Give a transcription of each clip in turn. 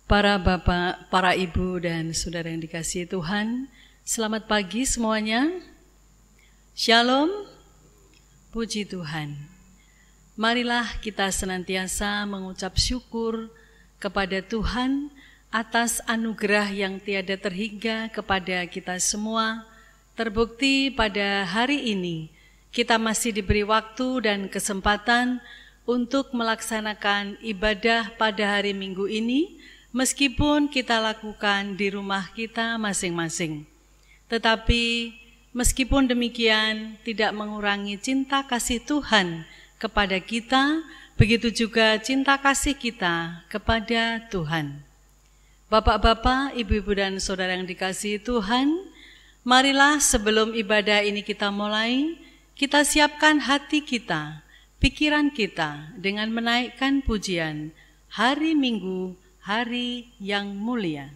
Para bapak, para ibu dan saudara yang dikasihi Tuhan, selamat pagi semuanya. Shalom, puji Tuhan. Marilah kita senantiasa mengucap syukur kepada Tuhan atas anugerah yang tiada terhingga kepada kita semua. Terbukti pada hari ini kita masih diberi waktu dan kesempatan untuk melaksanakan ibadah pada hari Minggu ini, meskipun kita lakukan di rumah kita masing-masing. Tetapi meskipun demikian tidak mengurangi cinta kasih Tuhan kepada kita, begitu juga cinta kasih kita kepada Tuhan. Bapak-bapak, ibu-ibu dan saudara yang dikasihi Tuhan, marilah sebelum ibadah ini kita mulai, kita siapkan hati kita, pikiran kita dengan menaikkan pujian hari Minggu, hari yang mulia.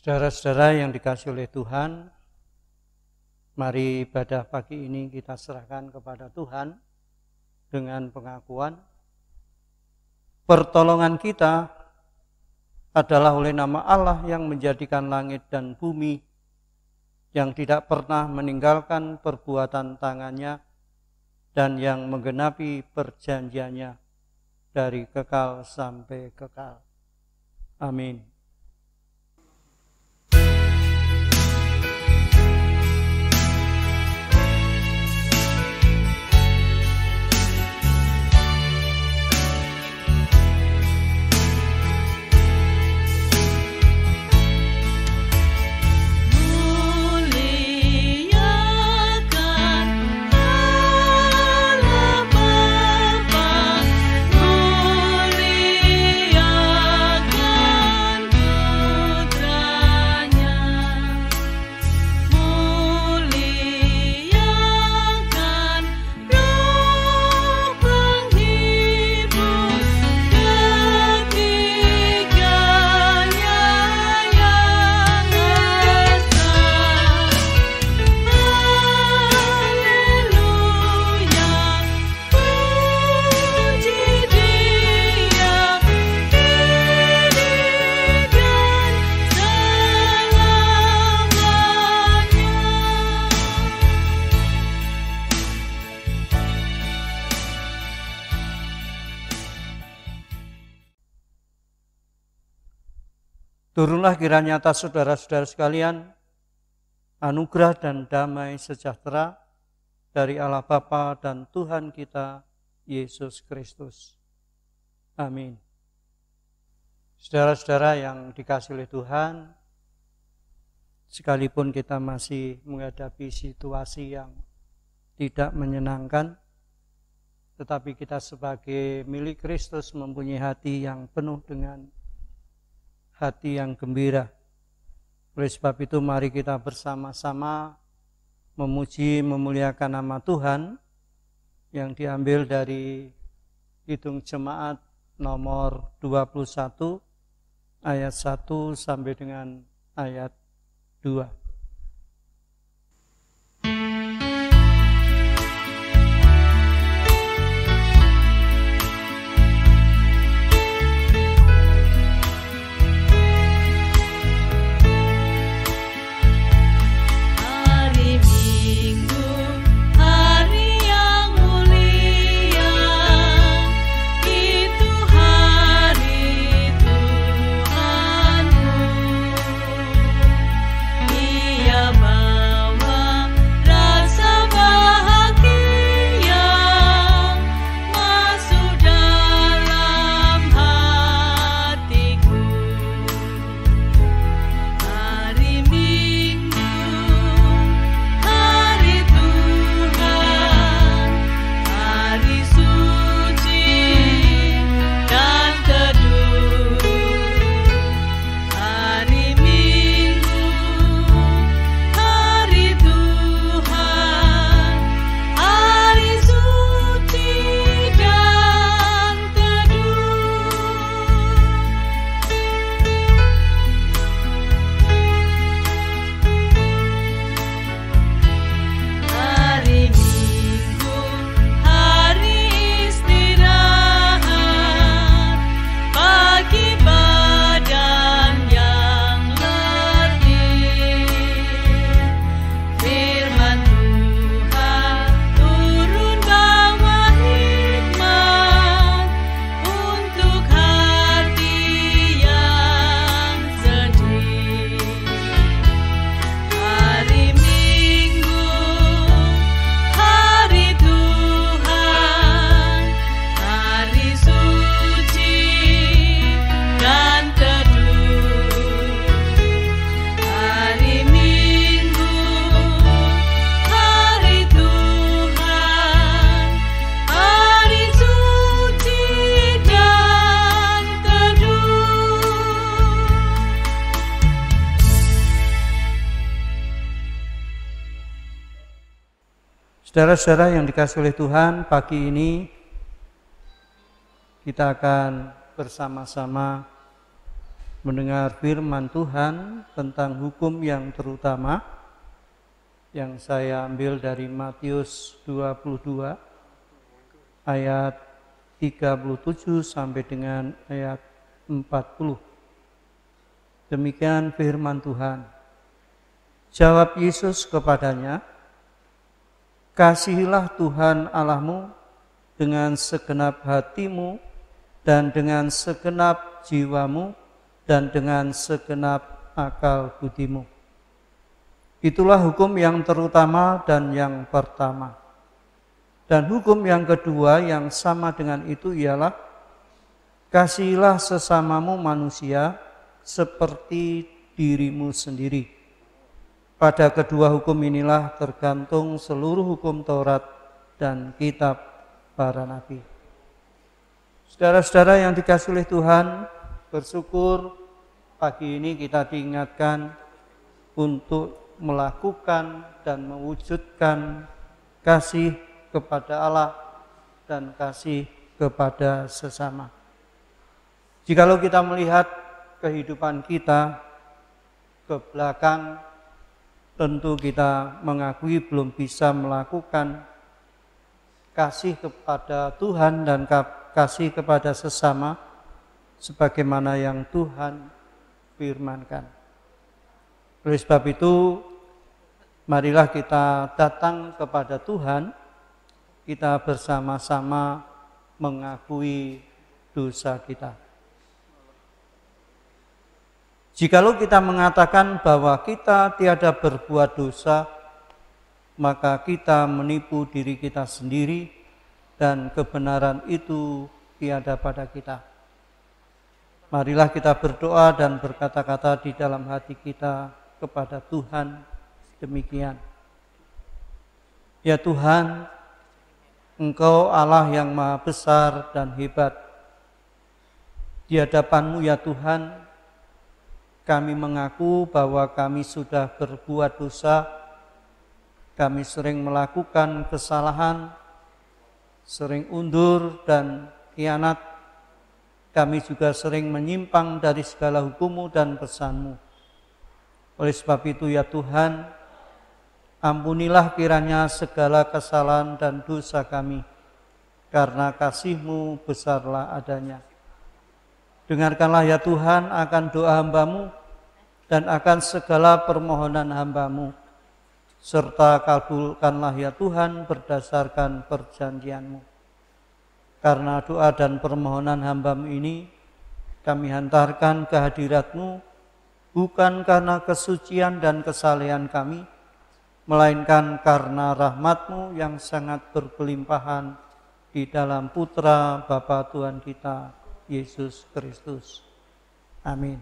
Saudara-saudara yang dikasihi oleh Tuhan, mari ibadah pagi ini kita serahkan kepada Tuhan dengan pengakuan pertolongan kita adalah oleh nama Allah yang menjadikan langit dan bumi, yang tidak pernah meninggalkan perbuatan tangannya dan yang menggenapi perjanjiannya dari kekal sampai kekal. Amin. Turunlah kiranya atas saudara-saudara sekalian anugerah dan damai sejahtera dari Allah Bapa dan Tuhan kita Yesus Kristus. Amin. Saudara-saudara yang dikasihi oleh Tuhan, sekalipun kita masih menghadapi situasi yang tidak menyenangkan, tetapi kita sebagai milik Kristus mempunyai hati yang penuh dengan hati yang gembira. Oleh sebab itu mari kita bersama-sama memuji, memuliakan nama Tuhan yang diambil dari Kidung Jemaat nomor 21 ayat 1 sampai dengan ayat 2. Saudara-saudara yang dikasihi oleh Tuhan, pagi ini kita akan bersama-sama mendengar firman Tuhan tentang hukum yang terutama yang saya ambil dari Matius 22 ayat 37 sampai dengan ayat 40. Demikian firman Tuhan. Jawab Yesus kepadanya, kasihilah Tuhan Allahmu dengan segenap hatimu dan dengan segenap jiwamu dan dengan segenap akal budimu. Itulah hukum yang terutama dan yang pertama. Dan hukum yang kedua yang sama dengan itu ialah kasihilah sesamamu manusia seperti dirimu sendiri. Pada kedua hukum inilah tergantung seluruh hukum Taurat dan kitab para nabi. Saudara-saudara yang dikasihi oleh Tuhan, bersyukur pagi ini kita diingatkan untuk melakukan dan mewujudkan kasih kepada Allah dan kasih kepada sesama. Jikalau kita melihat kehidupan kita ke belakang, tentu kita mengakui belum bisa melakukan kasih kepada Tuhan dan kasih kepada sesama sebagaimana yang Tuhan firmankan. Oleh sebab itu, marilah kita datang kepada Tuhan, kita bersama-sama mengakui dosa kita. Jikalau kita mengatakan bahwa kita tiada berbuat dosa, maka kita menipu diri kita sendiri dan kebenaran itu tiada pada kita. Marilah kita berdoa dan berkata-kata di dalam hati kita kepada Tuhan demikian. Ya Tuhan, Engkau Allah yang maha besar dan hebat. Di hadapan-Mu ya Tuhan, kami mengaku bahwa kami sudah berbuat dosa, kami sering melakukan kesalahan, sering undur dan khianat, kami juga sering menyimpang dari segala hukum-Mu dan pesan-Mu. Oleh sebab itu ya Tuhan, ampunilah kiranya segala kesalahan dan dosa kami, karena kasih-Mu besarlah adanya. Dengarkanlah ya Tuhan akan doa hamba-Mu dan akan segala permohonan hamba-Mu, serta kabulkanlah ya Tuhan berdasarkan perjanjian-Mu. Karena doa dan permohonan hamba-Mu ini kami hantarkan ke hadirat-Mu, bukan karena kesucian dan kesalehan kami, melainkan karena rahmat-Mu yang sangat berkelimpahan di dalam Putra Bapa Tuhan kita, Yesus Kristus. Amin.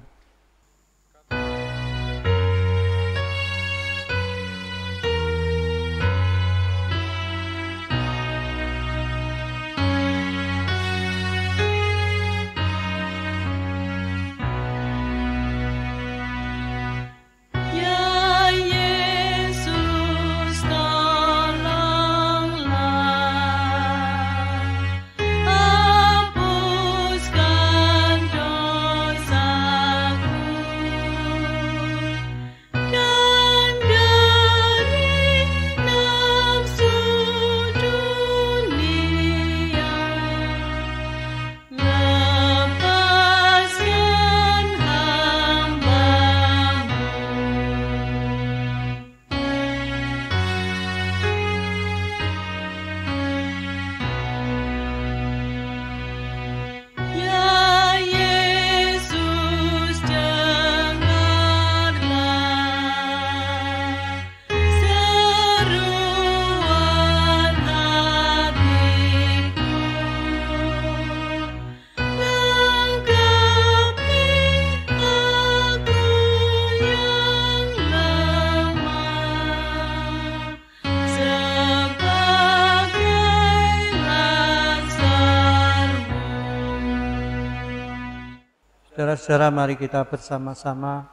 Saudara-saudara, mari kita bersama-sama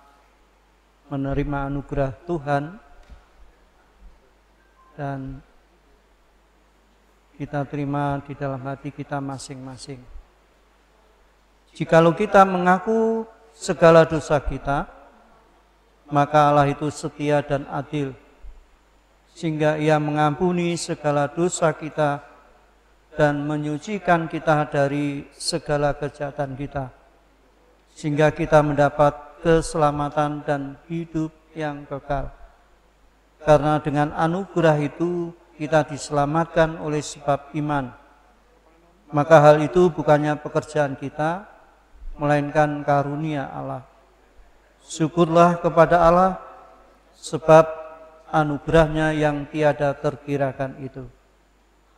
menerima anugerah Tuhan dan kita terima di dalam hati kita masing-masing. Jikalau kita mengaku segala dosa kita, maka Allah itu setia dan adil, sehingga Ia mengampuni segala dosa kita dan menyucikan kita dari segala kejahatan kita, sehingga kita mendapat keselamatan dan hidup yang kekal. Karena dengan anugerah itu kita diselamatkan oleh sebab iman. Maka hal itu bukannya pekerjaan kita, melainkan karunia Allah. Syukurlah kepada Allah, sebab anugerahnya yang tiada terkirakan itu.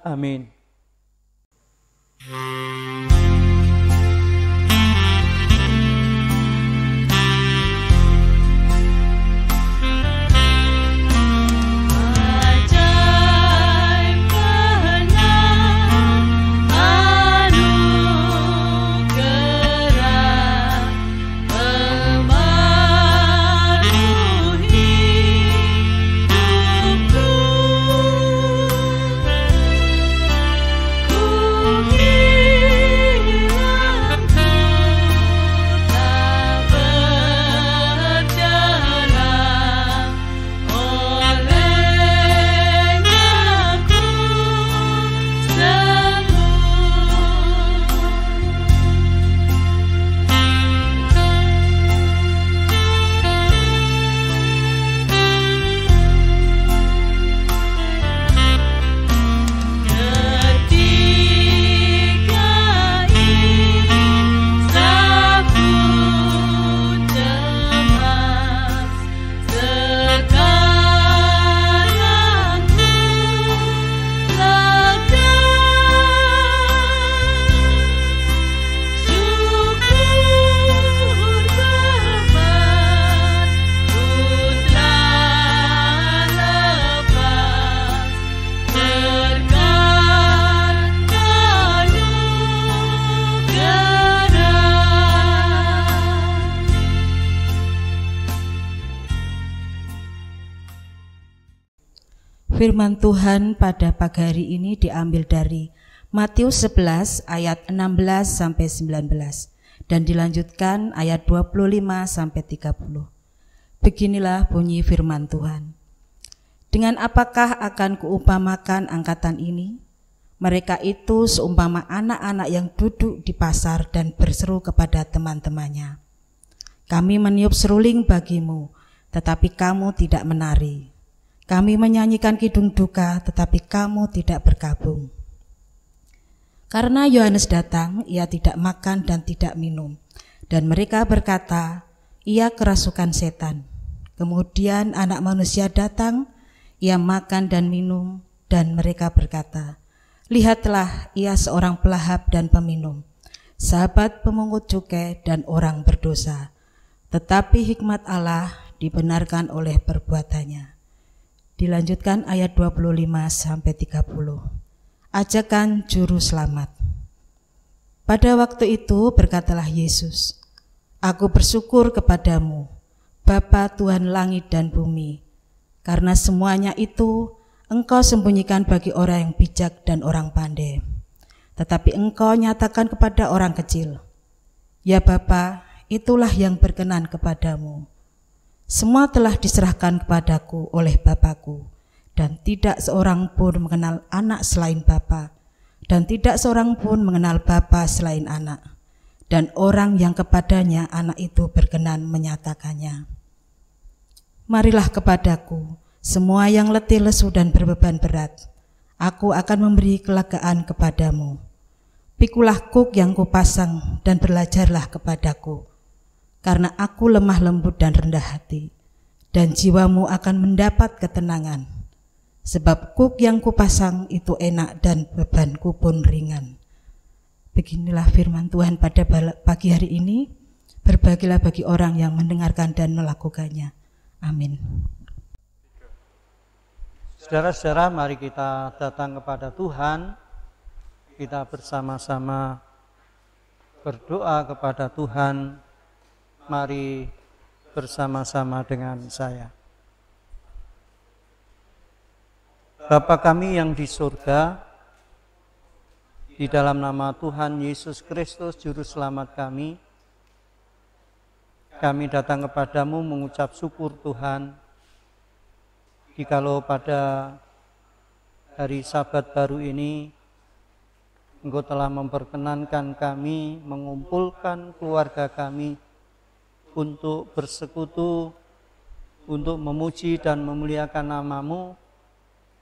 Amin. Firman Tuhan pada pagi hari ini diambil dari Matius 11 ayat 16 sampai 19 dan dilanjutkan ayat 25 sampai 30. Beginilah bunyi firman Tuhan. Dengan apakah akan kuupamakan angkatan ini? Mereka itu seumpama anak-anak yang duduk di pasar dan berseru kepada teman-temannya. Kami meniup seruling bagimu, tetapi kamu tidak menari. Kami menyanyikan kidung duka, tetapi kamu tidak bergabung. Karena Yohanes datang, ia tidak makan dan tidak minum. Dan mereka berkata, ia kerasukan setan. Kemudian anak manusia datang, ia makan dan minum. Dan mereka berkata, lihatlah, ia seorang pelahap dan peminum, sahabat pemungut cukai dan orang berdosa. Tetapi hikmat Allah dibenarkan oleh perbuatannya. Dilanjutkan ayat 25 sampai 30. Ajakan juru selamat. Pada waktu itu berkatalah Yesus, aku bersyukur kepadamu, Bapa Tuhan langit dan bumi, karena semuanya itu Engkau sembunyikan bagi orang yang bijak dan orang pandai, tetapi Engkau nyatakan kepada orang kecil. Ya Bapa, itulah yang berkenan kepadamu. Semua telah diserahkan kepadaku oleh Bapakku, dan tidak seorang pun mengenal anak selain Bapa, dan tidak seorang pun mengenal Bapa selain anak, dan orang yang kepadanya anak itu berkenan menyatakannya. Marilah kepadaku, semua yang letih lesu dan berbeban berat, aku akan memberi kelegaan kepadamu. Pikulah kuk yang kupasang dan belajarlah kepadaku, karena aku lemah lembut dan rendah hati, dan jiwamu akan mendapat ketenangan. Sebab kuk yang kupasang itu enak dan bebanku pun ringan. Beginilah firman Tuhan pada pagi hari ini. Berbahagialah bagi orang yang mendengarkan dan melakukannya. Amin. Saudara-saudara, mari kita datang kepada Tuhan. Kita bersama-sama berdoa kepada Tuhan. Mari bersama-sama dengan saya. Bapa kami yang di surga, Di dalam nama Tuhan Yesus Kristus, Juru Selamat kami datang kepadamu mengucap syukur Tuhan, jikalau pada hari Sabat baru ini Engkau telah memperkenankan kami mengumpulkan keluarga kami untuk bersekutu, untuk memuji dan memuliakan nama-Mu,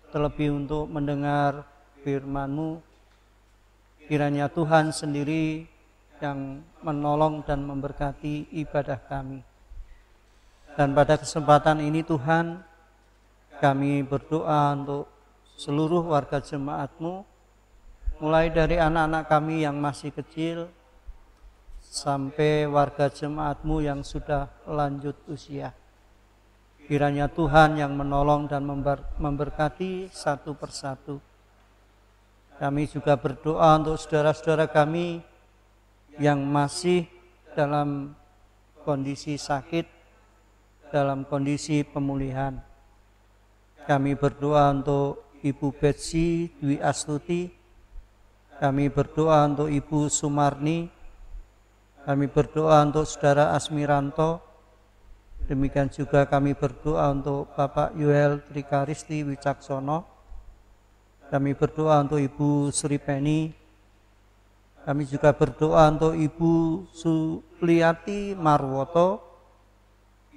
terlebih untuk mendengar firman-Mu. Kiranya Tuhan sendiri yang menolong dan memberkati ibadah kami. Dan pada kesempatan ini Tuhan, kami berdoa untuk seluruh warga jemaat-Mu, mulai dari anak-anak kami yang masih kecil, sampai warga jemaat-Mu yang sudah lanjut usia. Kiranya Tuhan yang menolong dan memberkati satu persatu. Kami juga berdoa untuk saudara-saudara kami yang masih dalam kondisi sakit, dalam kondisi pemulihan. Kami berdoa untuk Ibu Betsy Dwi Astuti, kami berdoa untuk Ibu Sumarni, kami berdoa untuk Saudara Asmiranto, demikian juga kami berdoa untuk Bapak Yoel Trikaristi Wicaksono, kami berdoa untuk Ibu Sri Penny, kami juga berdoa untuk Ibu Suliati Marwoto,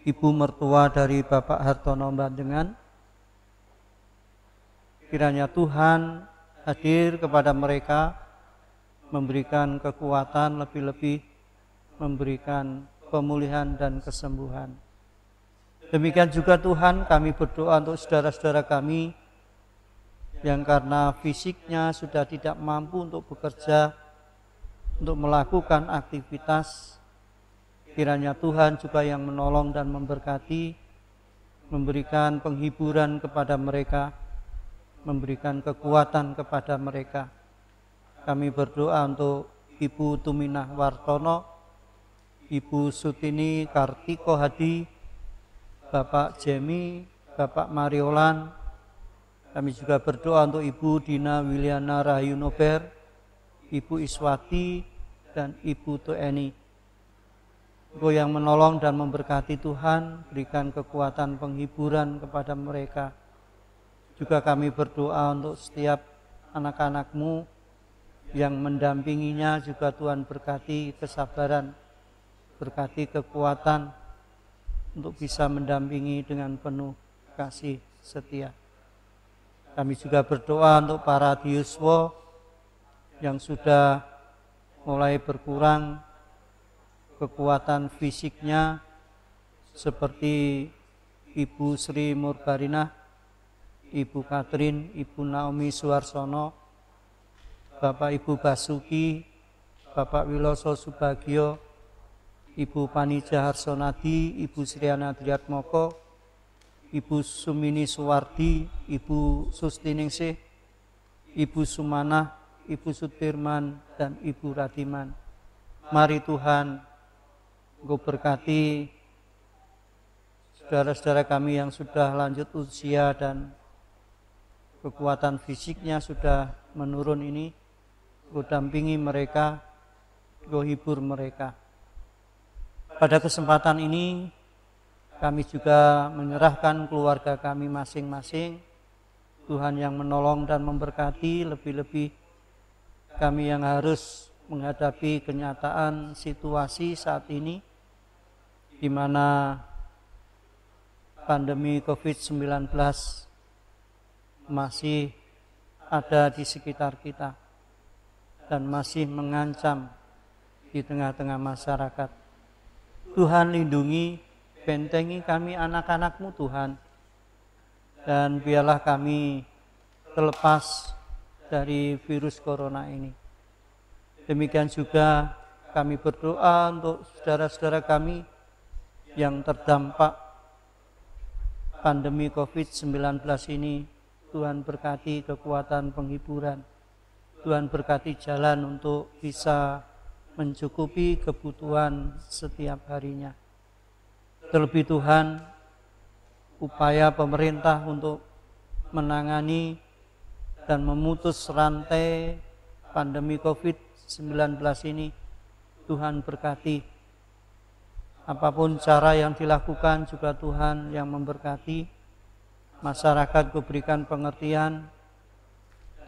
Ibu mertua dari Bapak Hartono Bandengan. Kiranya Tuhan hadir kepada mereka, memberikan kekuatan, lebih-lebih memberikan pemulihan dan kesembuhan. Demikian juga Tuhan, kami berdoa untuk saudara-saudara kami yang karena fisiknya sudah tidak mampu untuk bekerja, untuk melakukan aktivitas. Kiranya Tuhan juga yang menolong dan memberkati, memberikan penghiburan kepada mereka, memberikan kekuatan kepada mereka. Kami berdoa untuk Ibu Tuminah Wartono, Ibu Sutini Kartiko Hadi, Bapak Jemi, Bapak Mariolan. Kami juga berdoa untuk Ibu Dina Wiliana Rahayunober, Ibu Iswati, dan Ibu Tueni. Engkau yang menolong dan memberkati Tuhan, berikan kekuatan penghiburan kepada mereka. Juga kami berdoa untuk setiap anak-anak-Mu yang mendampinginya, juga Tuhan berkati kesabaran, berkati kekuatan untuk bisa mendampingi dengan penuh kasih setia. Kami juga berdoa untuk para diuswa yang sudah mulai berkurang kekuatan fisiknya, seperti Ibu Sri Murbarinah, Ibu Katrin, Ibu Naomi Suarsono, Bapak Ibu Basuki, Bapak Wiloso Subagio, Ibu Panija Harsonadi, Ibu Sriana Triatmoko, Ibu Sumini Suwardi, Ibu Sustiningsih, Ibu Sumanah, Ibu Sutirman, dan Ibu Radiman. Mari Tuhan, Engkau berkati saudara-saudara kami yang sudah lanjut usia dan kekuatan fisiknya sudah menurun ini. Engkau dampingi mereka, Engkau hibur mereka. Pada kesempatan ini kami juga menyerahkan keluarga kami masing-masing. Tuhan yang menolong dan memberkati, lebih-lebih kami yang harus menghadapi kenyataan situasi saat ini, di mana pandemi COVID-19 masih ada di sekitar kita dan masih mengancam di tengah-tengah masyarakat. Tuhan lindungi, bentengi kami anak-anak-Mu Tuhan, dan biarlah kami terlepas dari virus corona ini. Demikian juga kami berdoa untuk saudara-saudara kami yang terdampak pandemi COVID-19 ini. Tuhan berkati kekuatan penghiburan, Tuhan berkati jalan untuk bisa mencukupi kebutuhan setiap harinya. Terlebih Tuhan, upaya pemerintah untuk menangani dan memutus rantai pandemi COVID-19 ini. Tuhan berkati. Apapun cara yang dilakukan juga Tuhan yang memberkati. Masyarakat diberikan pengertian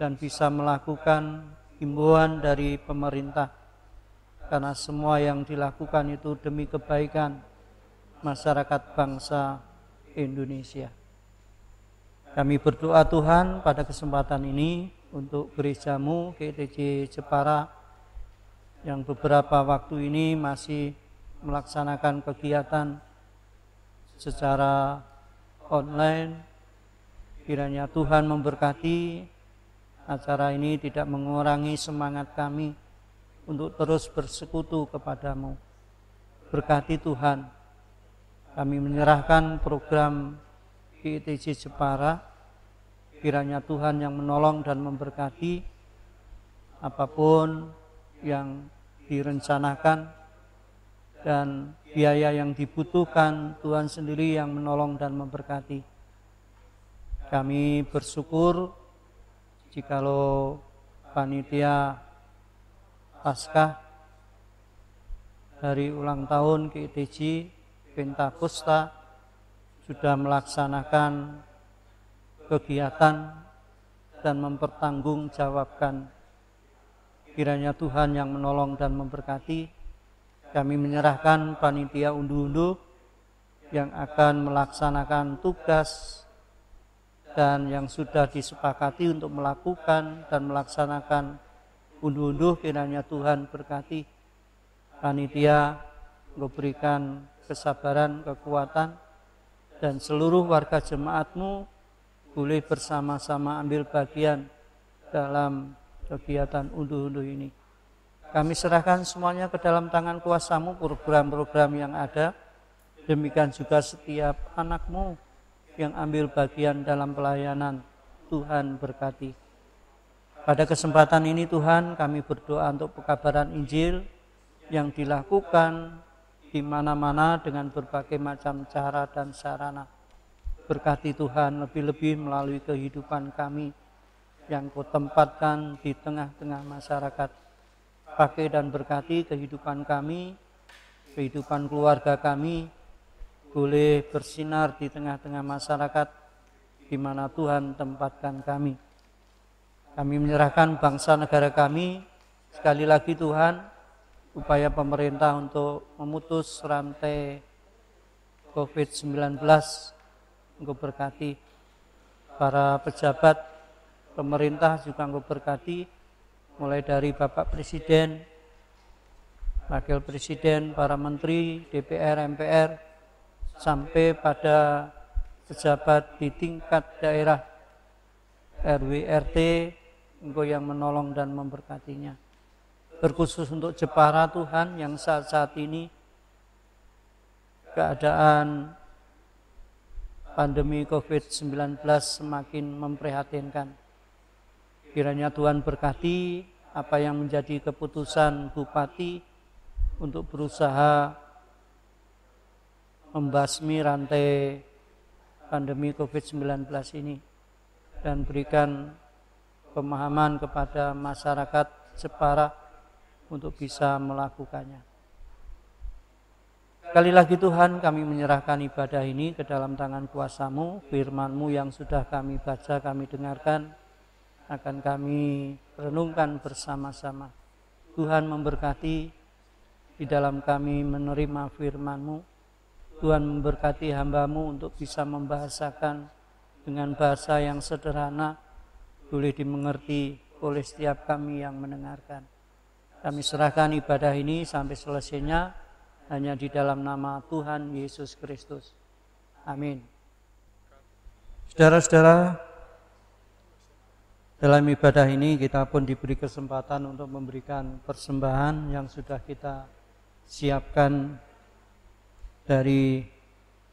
dan bisa melakukan himbauan dari pemerintah. Karena semua yang dilakukan itu demi kebaikan masyarakat bangsa Indonesia. Kami berdoa Tuhan pada kesempatan ini untuk gerejamu GTJ Jepara yang beberapa waktu ini masih melaksanakan kegiatan secara online. Kiranya Tuhan memberkati acara ini, tidak mengurangi semangat kami untuk terus bersekutu kepadamu. Berkati Tuhan. Kami menyerahkan program GTJ Jepara. Kiranya Tuhan yang menolong dan memberkati apapun yang direncanakan dan biaya yang dibutuhkan, Tuhan sendiri yang menolong dan memberkati. Kami bersyukur jikalau panitia Paskah hari ulang tahun GTJ Pentakosta sudah melaksanakan kegiatan dan mempertanggungjawabkan. Kiranya Tuhan yang menolong dan memberkati. Kami menyerahkan panitia unduh-unduh yang akan melaksanakan tugas dan yang sudah disepakati untuk melakukan dan melaksanakan unduh-unduh. Kiranya Tuhan berkati panitia, memberikan kesabaran, kekuatan, dan seluruh warga jemaatmu boleh bersama-sama ambil bagian dalam kegiatan unduh-unduh ini. Kami serahkan semuanya ke dalam tangan kuasa-Mu, program-program yang ada. Demikian juga setiap anak-Mu yang ambil bagian dalam pelayanan. Tuhan berkati. Pada kesempatan ini Tuhan, kami berdoa untuk pekabaran Injil yang dilakukan di mana-mana dengan berbagai macam cara dan sarana. Berkati Tuhan lebih-lebih melalui kehidupan kami yang Kau tempatkan di tengah-tengah masyarakat. Pakai dan berkati kehidupan kami, kehidupan keluarga kami, boleh bersinar di tengah-tengah masyarakat di mana Tuhan tempatkan kami. Kami menyerahkan bangsa negara kami, sekali lagi Tuhan, upaya pemerintah untuk memutus rantai COVID-19, Engkau berkati. Para pejabat pemerintah juga Engkau berkati, mulai dari Bapak Presiden, Wakil Presiden, para Menteri, DPR, MPR, sampai pada pejabat di tingkat daerah, RW, RT, Engkau yang menolong dan memberkatinya. Terkhusus untuk Jepara Tuhan yang saat-saat ini keadaan pandemi COVID-19 semakin memprihatinkan. Kiranya Tuhan berkati apa yang menjadi keputusan Bupati untuk berusaha membasmi rantai pandemi COVID-19 ini dan berikan pemahaman kepada masyarakat Jepara untuk bisa melakukannya. Sekali lagi Tuhan, kami menyerahkan ibadah ini ke dalam tangan kuasa-Mu. Firman-Mu yang sudah kami baca, kami dengarkan, akan kami renungkan bersama-sama. Tuhan memberkati di dalam kami menerima firman-Mu. Tuhan memberkati hamba-Mu untuk bisa membahasakan dengan bahasa yang sederhana, boleh dimengerti oleh setiap kami yang mendengarkan. Kami serahkan ibadah ini sampai selesainya hanya di dalam nama Tuhan Yesus Kristus. Amin. Saudara-saudara, dalam ibadah ini kita pun diberi kesempatan untuk memberikan persembahan yang sudah kita siapkan dari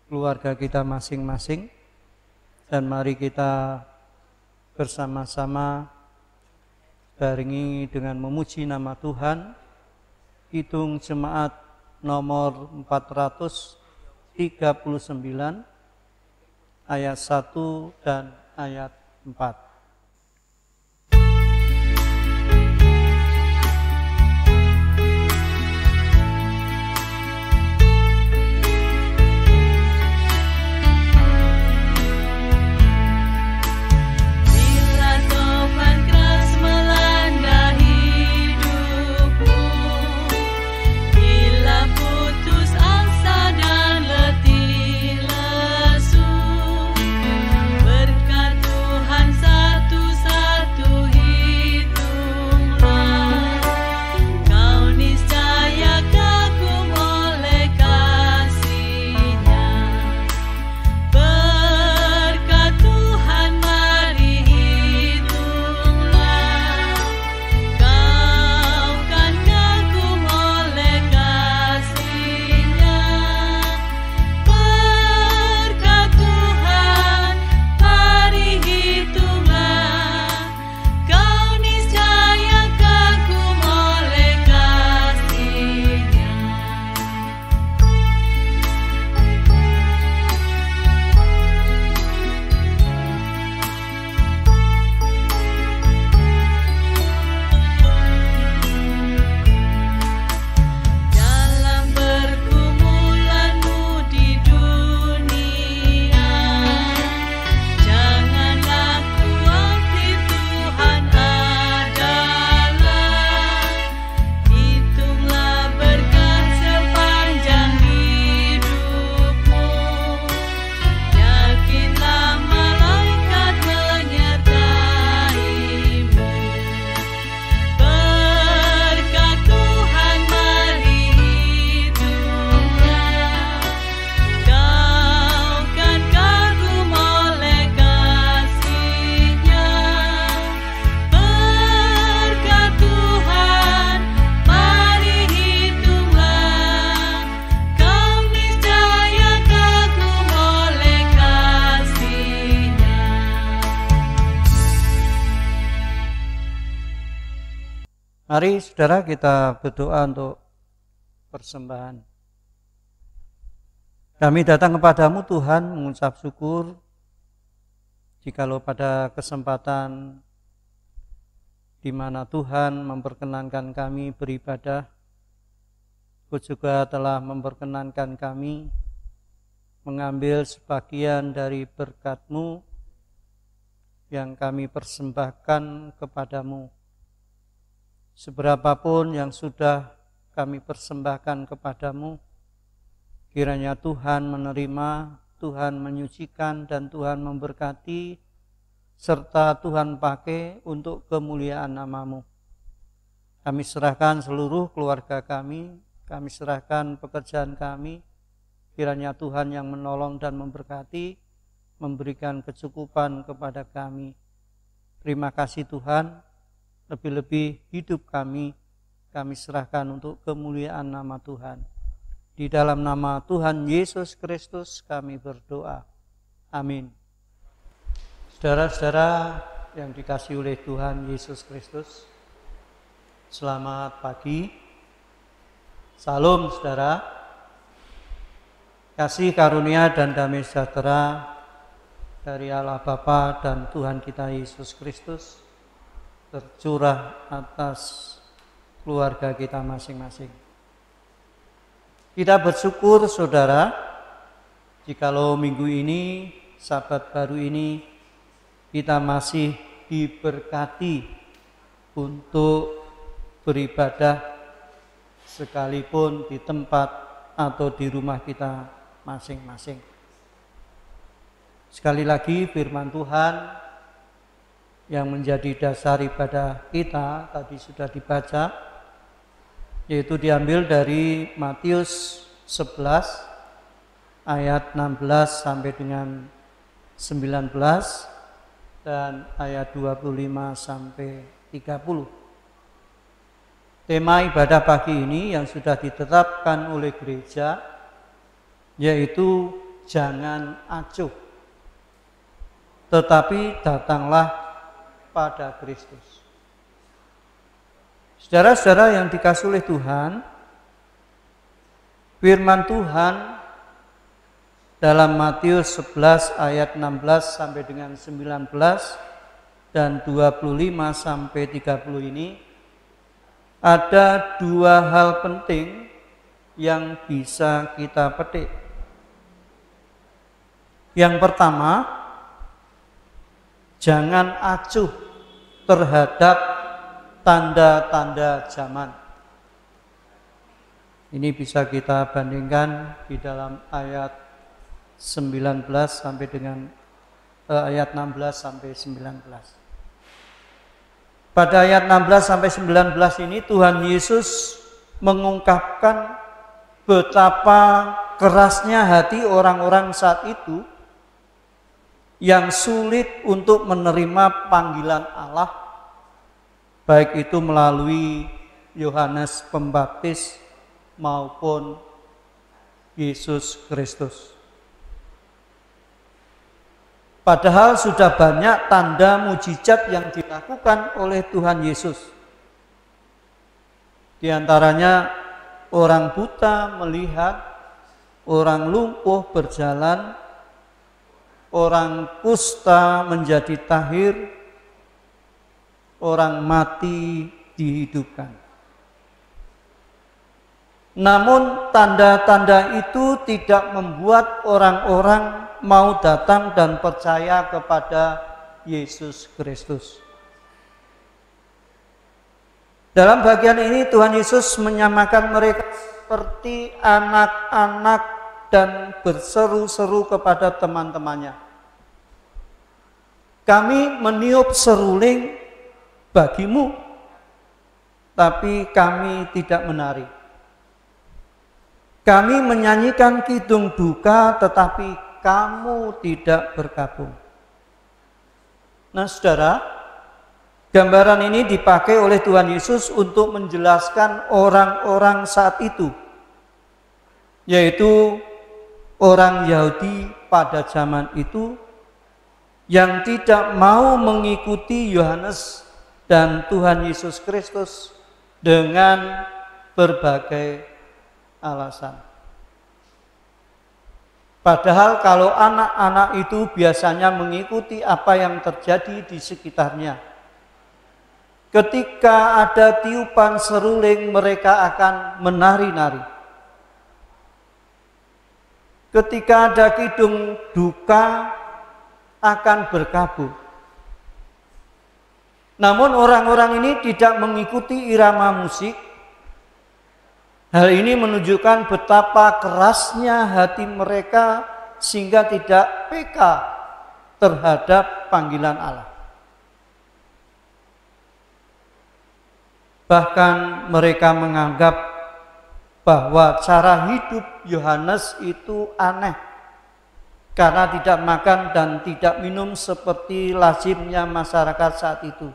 keluarga kita masing-masing. Dan mari kita bersama-sama barengi dengan memuji nama Tuhan. Kidung Jemaat nomor 439 ayat 1 dan ayat 4. Mari saudara kita berdoa untuk persembahan. Kami datang kepadamu Tuhan mengucap syukur jikalau pada kesempatan di mana Tuhan memperkenankan kami beribadah, Kau juga telah memperkenankan kami mengambil sebagian dari berkat-Mu yang kami persembahkan kepadamu. Seberapapun yang sudah kami persembahkan kepadamu, kiranya Tuhan menerima, Tuhan menyucikan, dan Tuhan memberkati, serta Tuhan pakai untuk kemuliaan nama-Mu. Kami serahkan seluruh keluarga kami serahkan pekerjaan kami, kiranya Tuhan yang menolong dan memberkati, memberikan kecukupan kepada kami. Terima kasih Tuhan. Lebih-lebih hidup kami serahkan untuk kemuliaan nama Tuhan. Di dalam nama Tuhan Yesus Kristus kami berdoa. Amin. Saudara-saudara yang dikasihi oleh Tuhan Yesus Kristus, selamat pagi. Salam saudara. Kasih karunia dan damai sejahtera dari Allah Bapa dan Tuhan kita Yesus Kristus tercurah atas keluarga kita masing-masing. Kita bersyukur saudara, jikalau minggu ini, Sabat baru ini, kita masih diberkati untuk beribadah sekalipun di tempat atau di rumah kita masing-masing. Sekali lagi firman Tuhan yang menjadi dasar ibadah kita tadi sudah dibaca, yaitu diambil dari Matius 11 ayat 16 sampai dengan 19 dan ayat 25 sampai 30. Tema ibadah pagi ini yang sudah ditetapkan oleh gereja yaitu jangan acuh, tetapi datanglah pada Kristus. Saudara-saudara yang dikasihi oleh Tuhan, firman Tuhan dalam Matius 11 ayat 16 sampai dengan 19 dan 25 sampai 30 ini ada dua hal penting yang bisa kita petik. Yang pertama, jangan acuh terhadap tanda-tanda zaman. Ini bisa kita bandingkan di dalam ayat 19 sampai dengan ayat 16 sampai 19. Pada ayat 16 sampai 19 ini Tuhan Yesus mengungkapkan betapa kerasnya hati orang-orang saat itu yang sulit untuk menerima panggilan Allah, baik itu melalui Yohanes Pembaptis maupun Yesus Kristus. Padahal sudah banyak tanda mujizat yang dilakukan oleh Tuhan Yesus. Di antaranya orang buta melihat, orang lumpuh berjalan, orang kusta menjadi tahir, orang mati dihidupkan. Namun tanda-tanda itu tidak membuat orang-orang mau datang dan percaya kepada Yesus Kristus. Dalam bagian ini Tuhan Yesus menyamakan mereka seperti anak-anak dan berseru-seru kepada teman-temannya. Kami meniup seruling bagimu, tapi kami tidak menari. Kami menyanyikan kidung duka, tetapi kamu tidak bergabung. Nah saudara, gambaran ini dipakai oleh Tuhan Yesus untuk menjelaskan orang-orang saat itu, yaitu orang Yahudi pada zaman itu yang tidak mau mengikuti Yohanes dan Tuhan Yesus Kristus dengan berbagai alasan. Padahal kalau anak-anak itu biasanya mengikuti apa yang terjadi di sekitarnya. Ketika ada tiupan seruling, mereka akan menari-nari. Ketika ada kidung duka, akan berkabung. Namun orang-orang ini tidak mengikuti irama musik. Hal ini menunjukkan betapa kerasnya hati mereka sehingga tidak peka terhadap panggilan Allah. Bahkan mereka menganggap bahwa cara hidup Yohanes itu aneh karena tidak makan dan tidak minum seperti lazimnya masyarakat saat itu.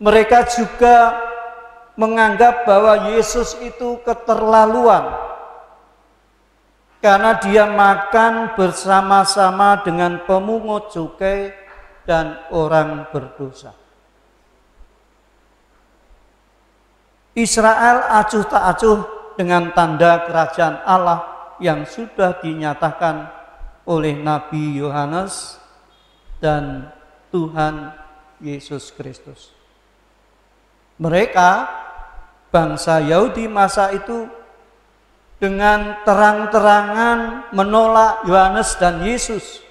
Mereka juga menganggap bahwa Yesus itu keterlaluan karena dia makan bersama-sama dengan pemungut cukai dan orang berdosa. Israel acuh tak acuh dengan tanda kerajaan Allah yang sudah dinyatakan oleh Nabi Yohanes dan Tuhan Yesus Kristus. Mereka, bangsa Yahudi masa itu, dengan terang-terangan menolak Yohanes dan Yesus.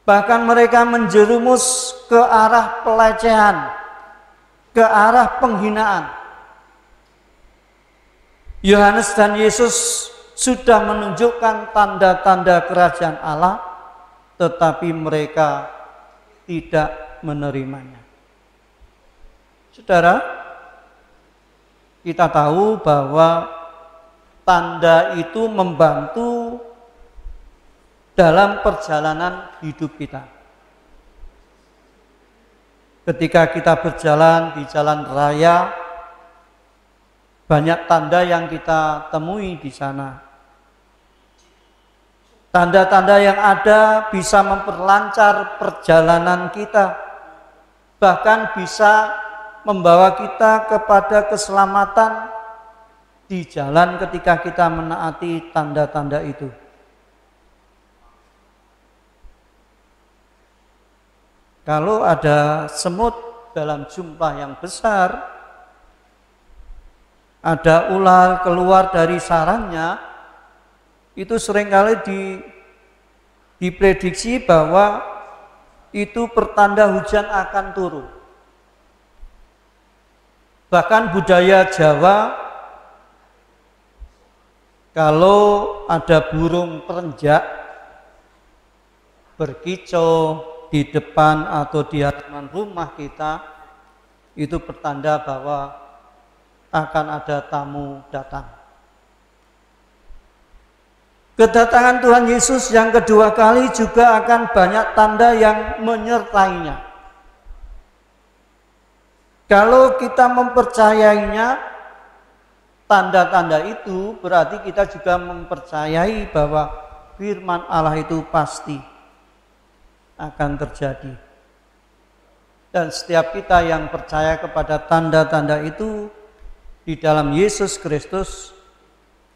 Bahkan mereka menjerumus ke arah pelecehan, ke arah penghinaan. Yohanes dan Yesus sudah menunjukkan tanda-tanda kerajaan Allah, tetapi mereka tidak menerimanya. Saudara, kita tahu bahwa tanda itu membantu dalam perjalanan hidup kita. Ketika kita berjalan di jalan raya, banyak tanda yang kita temui di sana. Tanda-tanda yang ada bisa memperlancar perjalanan kita, bahkan bisa membawa kita kepada keselamatan di jalan ketika kita menaati tanda-tanda itu. Kalau ada semut dalam jumlah yang besar, ada ular keluar dari sarangnya, itu seringkali diprediksi bahwa itu pertanda hujan akan turun. Bahkan budaya Jawa, kalau ada burung perenjak berkicau di depan atau di halaman rumah kita, itu pertanda bahwa akan ada tamu datang. Kedatangan Tuhan Yesus yang kedua kali juga akan banyak tanda yang menyertainya. Kalau kita mempercayainya, tanda-tanda itu berarti kita juga mempercayai bahwa firman Allah itu pasti akan terjadi. Dan setiap kita yang percaya kepada tanda-tanda itu di dalam Yesus Kristus,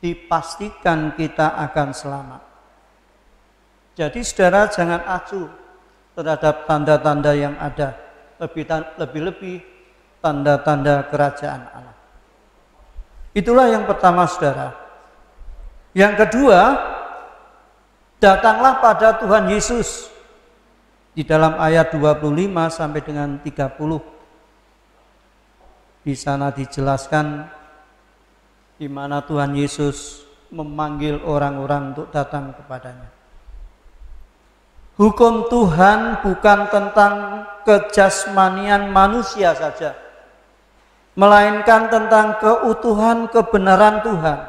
dipastikan kita akan selamat. Jadi saudara jangan acuh terhadap tanda-tanda yang ada, lebih-lebih tanda-tanda kerajaan Allah. Itulah yang pertama saudara. Yang kedua, datanglah pada Tuhan Yesus. Di dalam ayat 25 sampai dengan 30. Di sana dijelaskan di mana Tuhan Yesus memanggil orang-orang untuk datang kepadanya. Hukum Tuhan bukan tentang kejasmanian manusia saja, melainkan tentang keutuhan kebenaran Tuhan.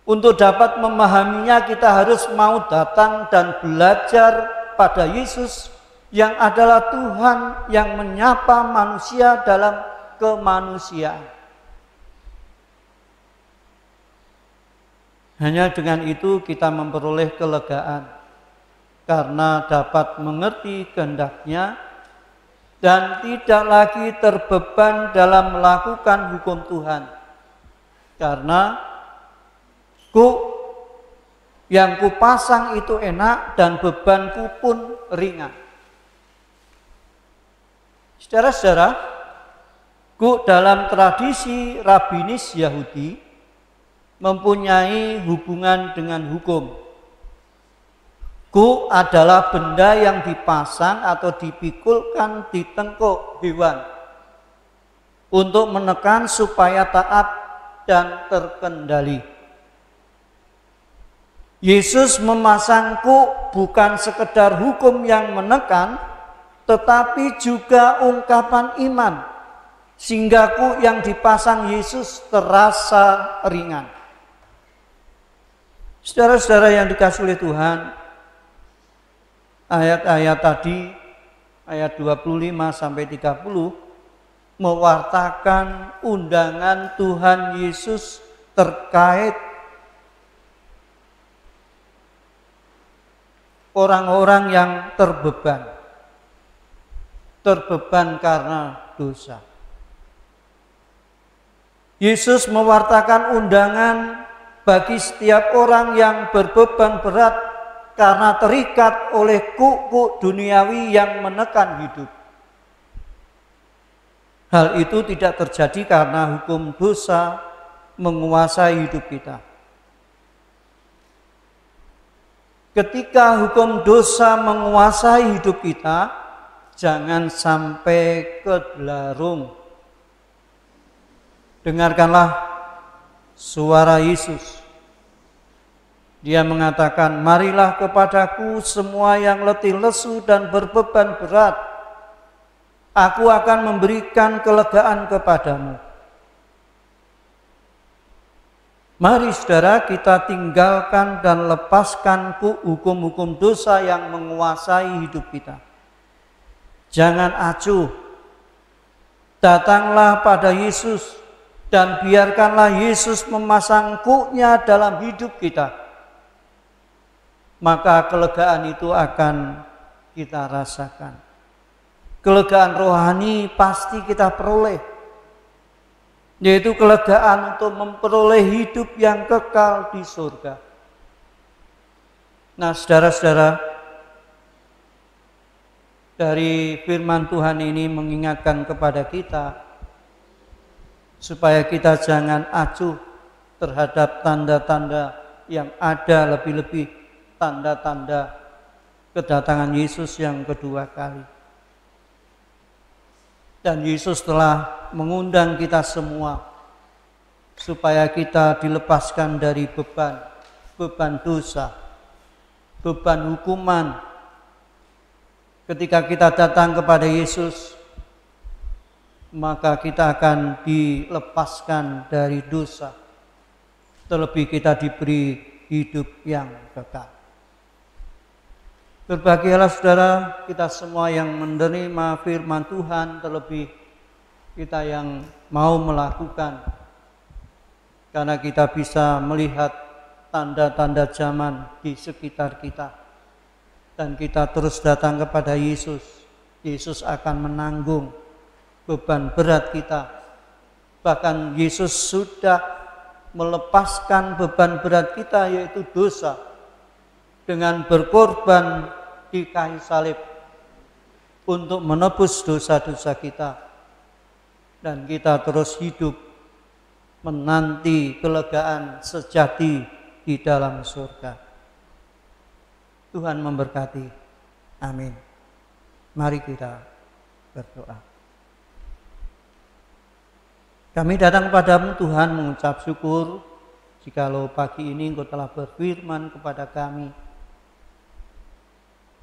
Untuk dapat memahaminya, kita harus mau datang dan belajar pada Yesus yang adalah Tuhan yang menyapa manusia dalam kemanusiaan. Hanya dengan itu kita memperoleh kelegaan karena dapat mengerti kehendak-Nya dan tidak lagi terbeban dalam melakukan hukum Tuhan. Karena yang kupasang itu enak dan bebanku pun ringan. Saudara-saudara, dalam tradisi rabbinis Yahudi mempunyai hubungan dengan hukum. Adalah benda yang dipasang atau dipikulkan di tengkuk hewan untuk menekan supaya taat dan terkendali. Yesus memasang bukan sekedar hukum yang menekan, tetapi juga ungkapan iman, sehingga yang dipasang Yesus terasa ringan. Saudara-saudara yang dikasihi oleh Tuhan, ayat-ayat tadi, ayat 25 sampai 30, mewartakan undangan Tuhan Yesus terkait orang-orang yang terbeban karena dosa. Yesus mewartakan undangan bagi setiap orang yang berbeban berat karena terikat oleh kuk duniawi yang menekan hidup. Hal itu tidak terjadi karena hukum dosa menguasai hidup kita. Ketika hukum dosa menguasai hidup kita, jangan sampai kedelarung. Dengarkanlah suara Yesus. Dia mengatakan, marilah kepadaku semua yang letih lesu dan berbeban berat. Aku akan memberikan kelegaan kepadamu. Mari saudara, kita tinggalkan dan lepaskan hukum-hukum dosa yang menguasai hidup kita. Jangan acuh. Datanglah pada Yesus dan biarkanlah Yesus memasang kuknya dalam hidup kita. Maka kelegaan itu akan kita rasakan. Kelegaan rohani pasti kita peroleh, yaitu kelegaan untuk memperoleh hidup yang kekal di surga. Nah, saudara-saudara, dari firman Tuhan ini mengingatkan kepada kita supaya kita jangan acuh terhadap tanda-tanda yang ada, lebih-lebih tanda-tanda kedatangan Yesus yang kedua kali. Dan Yesus telah mengundang kita semua supaya kita dilepaskan dari beban dosa, beban hukuman. Ketika kita datang kepada Yesus, maka kita akan dilepaskan dari dosa. Terlebih kita diberi hidup yang kekal. Berbahagialah saudara, kita semua yang menerima firman Tuhan, terlebih kita yang mau melakukan, karena kita bisa melihat tanda-tanda zaman di sekitar kita, dan kita terus datang kepada Yesus. Yesus akan menanggung beban berat kita. Bahkan Yesus sudah melepaskan beban berat kita, yaitu dosa, dengan berkorban di kayu salib untuk menebus dosa-dosa kita, dan kita terus hidup menanti kelegaan sejati di dalam surga. Tuhan memberkati. Amin. Mari kita berdoa. Kami datang kepadamu Tuhan mengucap syukur jikalau pagi ini Engkau telah berfirman kepada kami,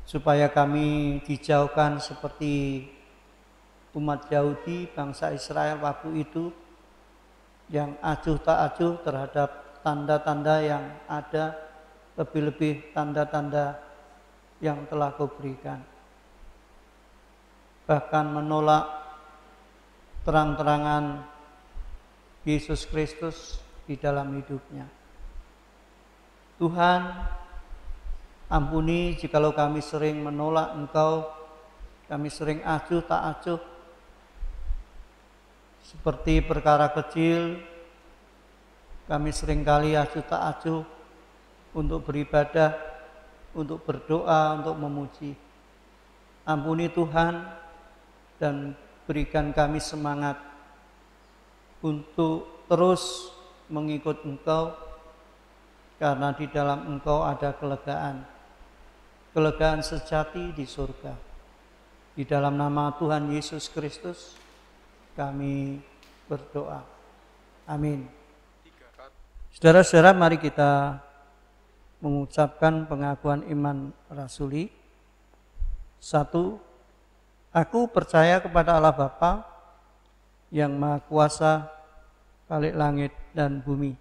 supaya kami dijauhkan seperti umat Yahudi, bangsa Israel waktu itu, yang acuh tak acuh terhadap tanda-tanda yang ada, lebih-lebih tanda-tanda yang telah Kau berikan. Bahkan menolak terang-terangan Yesus Kristus di dalam hidupnya. Tuhan, ampuni jikalau kami sering menolak Engkau Kami sering acuh tak acuh, seperti perkara kecil. Kami seringkali acuh tak acuh untuk beribadah, untuk berdoa, untuk memuji. Ampuni Tuhan dan berikan kami semangat untuk terus mengikut Engkau, karena di dalam Engkau ada kelegaan, kelegaan sejati di surga. Di dalam nama Tuhan Yesus Kristus kami berdoa. Amin. Saudara-saudara, mari kita mengucapkan pengakuan iman rasuli. 1. Aku percaya kepada Allah Bapa yang Maha Kuasa, Khalik langit dan bumi.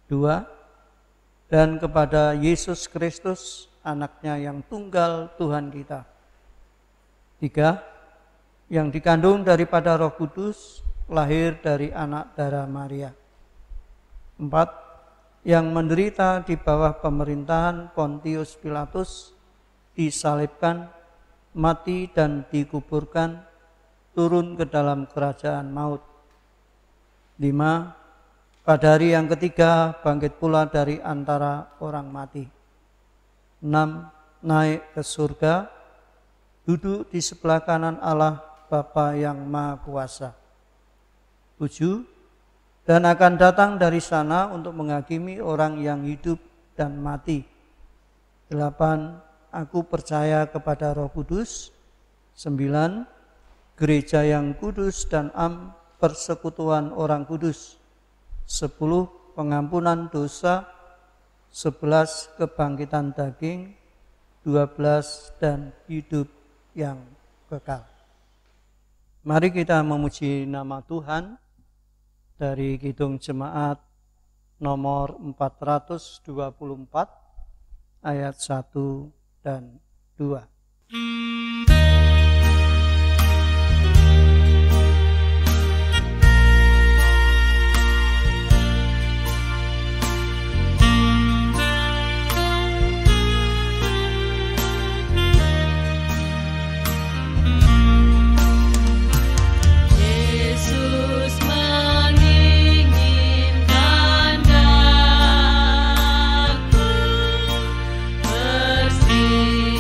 2. Dan kepada Yesus Kristus, anaknya yang tunggal Tuhan kita. 3. Yang dikandung daripada Roh Kudus, lahir dari anak darah Maria. 4. Yang menderita di bawah pemerintahan Pontius Pilatus, disalibkan, mati dan dikuburkan, turun ke dalam kerajaan maut. 5. Pada hari yang ketiga bangkit pula dari antara orang mati. 6. Naik ke surga, duduk di sebelah kanan Allah Bapa yang Maha Kuasa. 7. Dan akan datang dari sana untuk menghakimi orang yang hidup dan mati. 8. Aku percaya kepada Roh Kudus. 9. Gereja yang kudus dan persekutuan orang kudus. 10. Pengampunan dosa. 11. Kebangkitan daging. 12. Dan hidup yang kekal. Mari kita memuji nama Tuhan dari Kidung Jemaat nomor 424 ayat 1 dan 2. Bersinar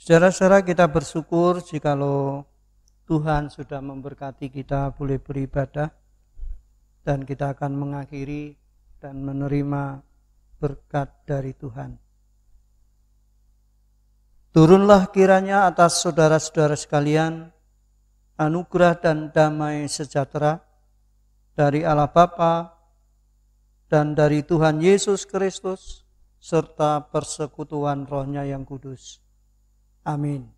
Saudara-saudara, kita bersyukur jikalau Tuhan sudah memberkati kita boleh beribadah, dan kita akan mengakhiri dan menerima berkat dari Tuhan. Turunlah kiranya atas saudara-saudara sekalian anugerah dan damai sejahtera dari Allah Bapa dan dari Tuhan Yesus Kristus serta persekutuan Roh-Nya yang kudus. Amin.